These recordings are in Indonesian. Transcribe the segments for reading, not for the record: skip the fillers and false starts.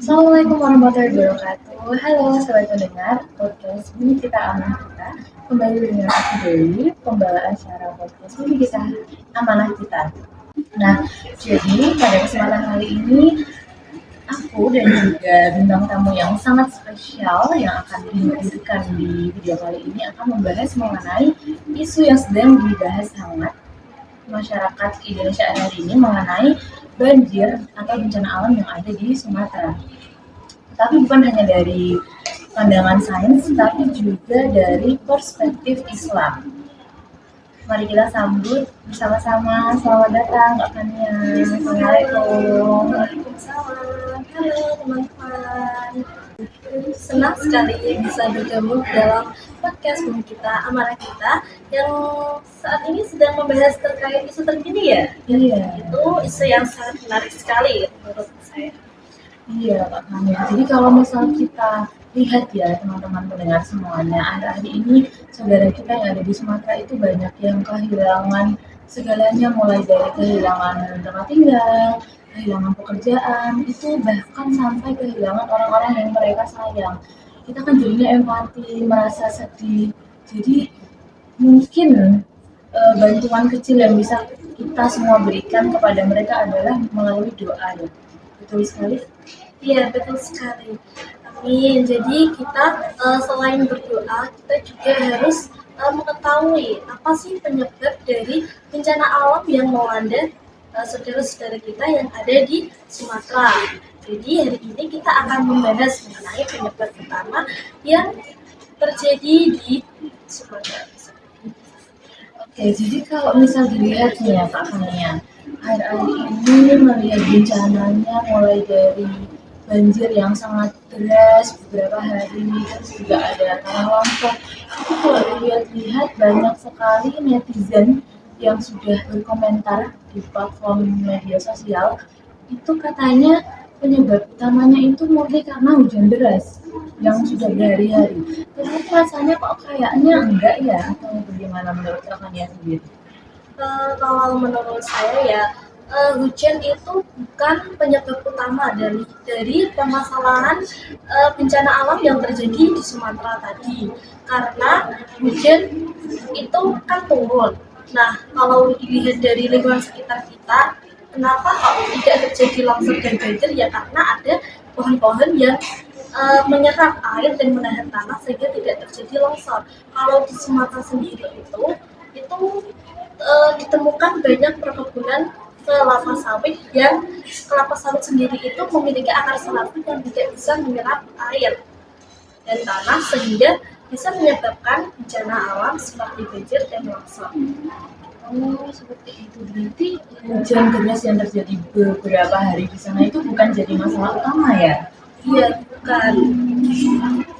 Assalamualaikum warahmatullahi wabarakatuh. Halo sobat pendengar podcast Bumi Kita Amanah Kita. Kembali dengan aku Dewi, pembawa acara podcast Bumi Kita Amanah Kita. Nah, jadi pada kesempatan kali ini aku dan juga bintang tamu yang sangat spesial yang akan dihadirkan di video kali ini akan membahas mengenai isu yang sedang dibahas hangat masyarakat Indonesia hari ini mengenai banjir atau bencana alam yang ada di Sumatera. Tapi bukan hanya dari pandangan sains, tapi juga dari perspektif Islam. Mari kita sambut bersama-sama. Selamat datang Kak Fania. Assalamualaikum. Waalaikumsalam. Halo teman-teman. Senang sekali bisa bergabung dalam podcast Bumi Kita Amanah Kita yang saat ini sedang membahas terkait isu terkini ya. Iya. Itu isu yang sangat menarik sekali menurut saya. Iya Kak Fania. Jadi kalau misal kita lihat ya teman-teman pendengar semuanya, akhir-akhir ini saudara kita yang ada di Sumatera itu banyak yang kehilangan segalanya, mulai dari kehilangan tempat tinggal, kehilangan pekerjaan, itu bahkan sampai kehilangan orang-orang yang mereka sayang. Kita kan jadinya empati, merasa sedih. Jadi mungkin bantuan kecil yang bisa kita semua berikan kepada mereka adalah melalui doa ya. Betul sekali. Iya, betul sekali. Amin. Jadi kita selain berdoa, kita juga harus mengetahui apa sih penyebab dari bencana alam yang melanda saudara-saudara kita yang ada di Sumatera. Jadi hari ini kita akan membahas mengenai penyebab utama yang terjadi di Sumatera. Oke, jadi kalau misal dilihat nih ya Kak Fania, akhir-akhir ini melihat bencananya mulai dari banjir yang sangat deras beberapa hari, terus juga ada tanah longsor. Itu kalau dilihat-lihat banyak sekali netizen yang sudah berkomentar di platform media sosial, itu katanya penyebab utamanya itu murni karena hujan deras yang sudah berhari-hari. Tapi rasanya kok kayaknya enggak ya, atau bagaimana menurut kakaknya sendiri? Kalau menurut saya ya hujan itu bukan penyebab utama dari permasalahan bencana alam yang terjadi di Sumatera tadi, karena hujan itu kan turun. Nah, kalau dilihat dari lingkungan sekitar kita, kenapa kok tidak terjadi longsor dan banjir ya, karena ada pohon-pohon yang menyerap air dan menahan tanah sehingga tidak terjadi longsor. Kalau di Sumatera sendiri itu ditemukan banyak perkebunan kelapa sawit yang kelapa sawit sendiri itu memiliki akar selaput yang tidak bisa menyerap air dan tanah sehingga bisa menyebabkan bencana alam seperti banjir dan longsor. Oh, seperti itu. Berarti hujan deras yang terjadi beberapa hari di sana itu bukan jadi masalah utama ya? Iya, bukan.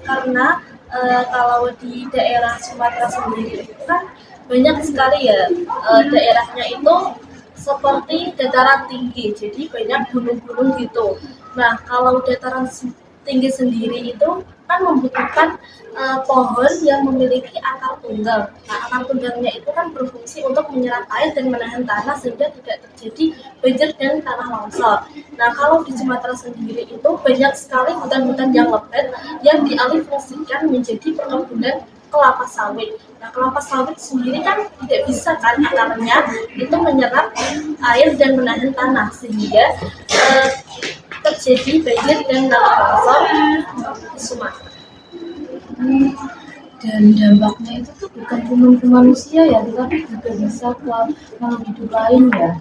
Karena kalau di daerah Sumatera sendiri itu kan banyak sekali ya daerahnya itu seperti dataran tinggi, jadi banyak gunung-gunung gitu. Nah, kalau dataran tinggi sendiri itu kan membutuhkan pohon yang memiliki akar tunggal. Nah, akar tunggalnya itu kan berfungsi untuk menyerap air dan menahan tanah sehingga tidak terjadi banjir dan tanah longsor. Nah, kalau di Sumatera sendiri itu banyak sekali hutan-hutan yang lebat yang dialihfungsikan menjadi perkebunan kelapa sawit. Nah, kelapa sawit sendiri kan tidak bisa kan akarnya itu menyerap air dan menahan tanah sehingga terjadi banjir dan tanah longsor di Sumatera. Dan dampaknya itu tuh bukan cuma ke manusia ya, tetapi juga bisa ke makhluk hidup lain ya.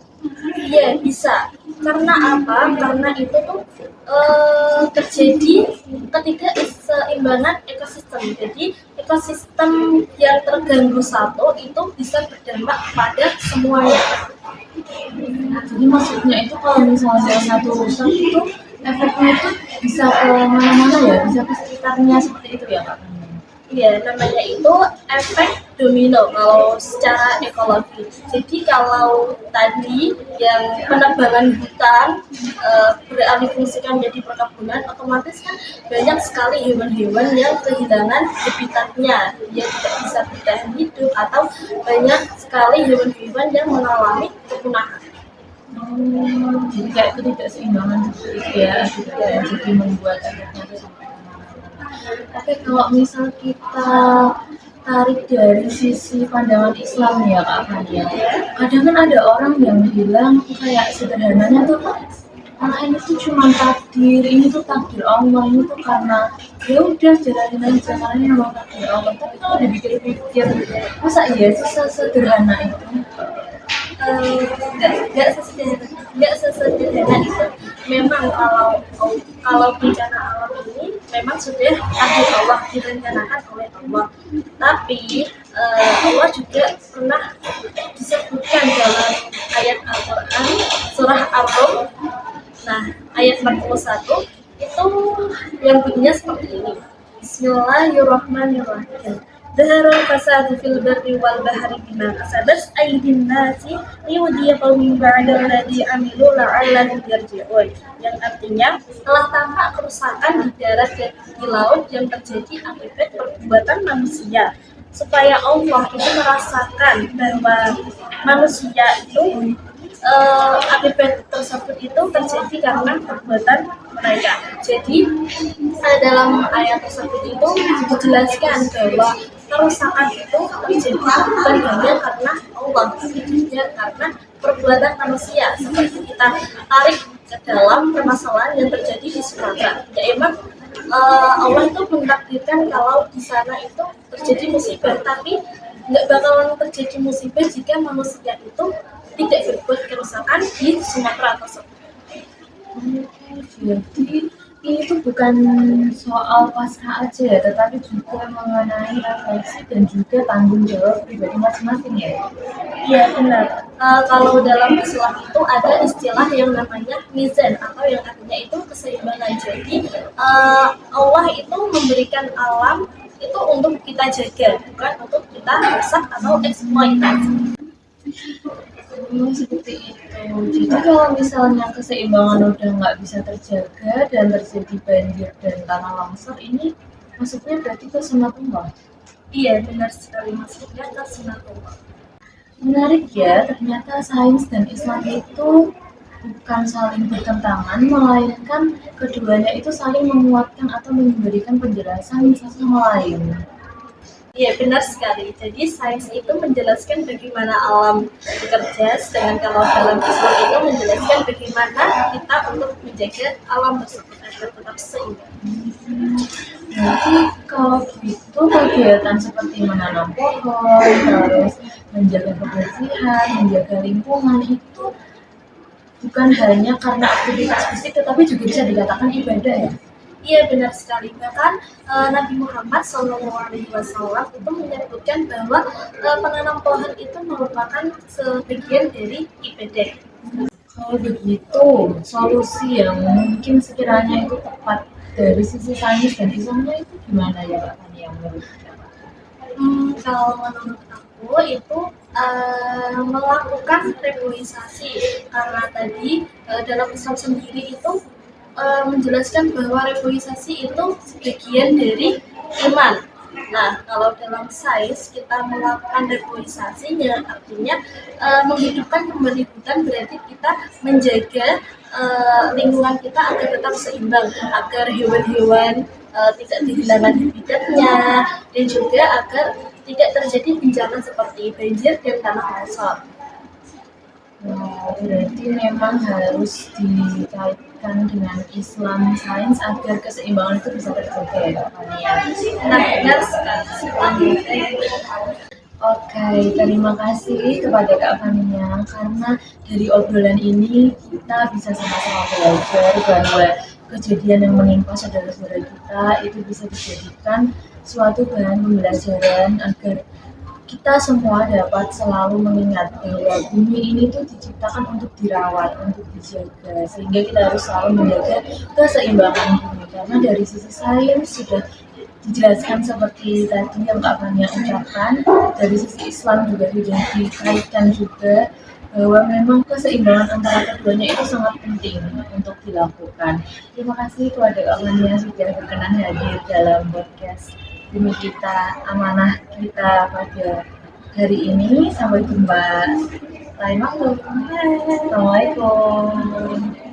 Iya, bisa. Karena apa? Karena itu tuh terjadi ketidakseimbangan ekosistem. Jadi ekosistem yang terganggu satu itu bisa berdampak pada semuanya. Jadi maksudnya itu kalau misalnya satu rusak itu efeknya itu bisa ke mana-mana ya, bisa ke sekitarnya seperti itu ya Kak. Iya, namanya itu efek domino kalau secara ekologi. Jadi kalau tadi yang penebangan hutan beralih fungsikan menjadi perkebunan, otomatis kan banyak sekali hewan-hewan yang kehilangan habitatnya, dia tidak bisa bertahan hidup atau banyak sekali hewan-hewan yang mengalami kepunahan. Jadi kayak ketidakseimbangan seperti itu ya akibatnya jadi membuat efeknya itu sampai kemana-mana. Oke, kalau misal kita tarik dari sisi pandangan Islam ya Kak Fania, kadang kan ada orang yang bilang kayak sederhananya tuh ini tuh cuma takdir, ini tuh takdir Allah, ini tuh karena ya udah jalanin aja karena ini memang takdir Allah. Tapi kalau dipikir-pikir, masa iya sih sesederhana itu? Nggak sesederhana itu. Memang kalau bencana alam ini memang sudah takdir Allah, direncanakan oleh Allah. Tapi Allah juga pernah disebutkan dalam ayat Al-Quran surah Ar-Rum. Nah, ayat 41 itu yang bunyinya seperti ini. Bismillahirrahmanirrahim. Dhaharul fasadu fil barri wal bahri bima kasabat aydin nasi liyudhiqahum ba'da alladhi amilu la'allahum yarji'un. Yang artinya telah tampak kerusakan di darat dan di laut yang terjadi akibat perbuatan manusia, supaya Allah itu merasakan bahwa manusia itu akibat tersebut itu terjadi karena perbuatan mereka. Jadi dalam ayat tersebut itu dijelaskan bahwa kerusakan itu terjadi bukan hanya karena Allah, tapi juga karena perbuatan manusia. Seperti kita tarik ke dalam permasalahan yang terjadi di Sumatera, ya emang Allah itu mentakdirkan kalau di sana itu terjadi musibah, tapi nggak bakalan terjadi musibah jika manusia itu tidak berbuat kerusakan di Sumatera tersebut. Jadi ini tuh bukan soal pasrah aja ya, tetapi juga mengenai refleksi dan juga tanggung jawab pribadi masing-masing ya. Iya benar. Kalau dalam Islam itu ada istilah yang namanya mizan atau yang artinya itu keseimbangan. Jadi Allah itu memberikan alam itu untuk kita jaga, bukan untuk kita rusak atau eksploitasi. Seperti itu. Jadi kalau misalnya keseimbangan udah nggak bisa terjaga dan terjadi banjir dan tanah longsor, ini maksudnya berarti ke sunatullah. Iya benar sekali, maksudnya ke sunatullah. Menarik ya, ternyata sains dan Islam itu bukan saling bertentangan, melainkan keduanya itu saling menguatkan atau memberikan penjelasan satu sama lain. Iya benar sekali. Jadi sains itu menjelaskan bagaimana alam bekerja, sedangkan kalau dalam Islam itu menjelaskan bagaimana kita untuk menjaga alam tersebut agar tetap seimbang. Jadi kalau gitu kegiatan seperti menanam pohon, terus menjaga kebersihan, menjaga lingkungan itu bukan hanya karena aktivitas fisik, tetapi juga bisa dikatakan ibadah ya. Iya benar sekali. Bahkan Nabi Muhammad SAW itu menyebutkan bahwa penanam pohon itu merupakan sebagian dari ibadah. Kalau begitu, solusi yang mungkin sekiranya itu tepat dari sisi sains dan Islamnya itu gimana ya Pak Fani yang menurut Bapak? Kalau menurut aku itu melakukan reboisasi, karena tadi dalam Islam sendiri itu menjelaskan bahwa reboisasi itu sebagian dari iman. Nah, kalau dalam sains kita melakukan reboisasinya artinya menghidupkan kembali hutan, berarti kita menjaga lingkungan kita agar tetap seimbang, agar hewan-hewan tidak kehilangan habitatnya, dan juga agar tidak terjadi bencana seperti banjir dan tanah longsor. Berarti memang harus dikaitkan dengan Islam sains agar keseimbangan itu bisa terjaga ya Pak Fani ya. Benar sekali. Oke, terima kasih kepada Kak Fania karena dari obrolan ini kita bisa sama-sama belajar bahwa kejadian yang menimpa saudara-saudara kita itu bisa dijadikan suatu bahan pembelajaran agar kita semua dapat selalu mengingat bahwa bumi ini tuh diciptakan untuk dirawat, untuk dijaga, sehingga kita harus selalu menjaga keseimbangan bumi. Karena dari sisi sains sudah dijelaskan seperti tadi yang Kak Fania ucapkan, dari sisi Islam juga sudah dikaitkan juga bahwa memang keseimbangan antara keduanya itu sangat penting untuk dilakukan. Terima kasih kepada Kak Fania sudah berkenan hadir dalam podcast Bumi Kita, Amanah Kita pada hari ini. Sampai jumpa lain waktu. Bye. Assalamualaikum.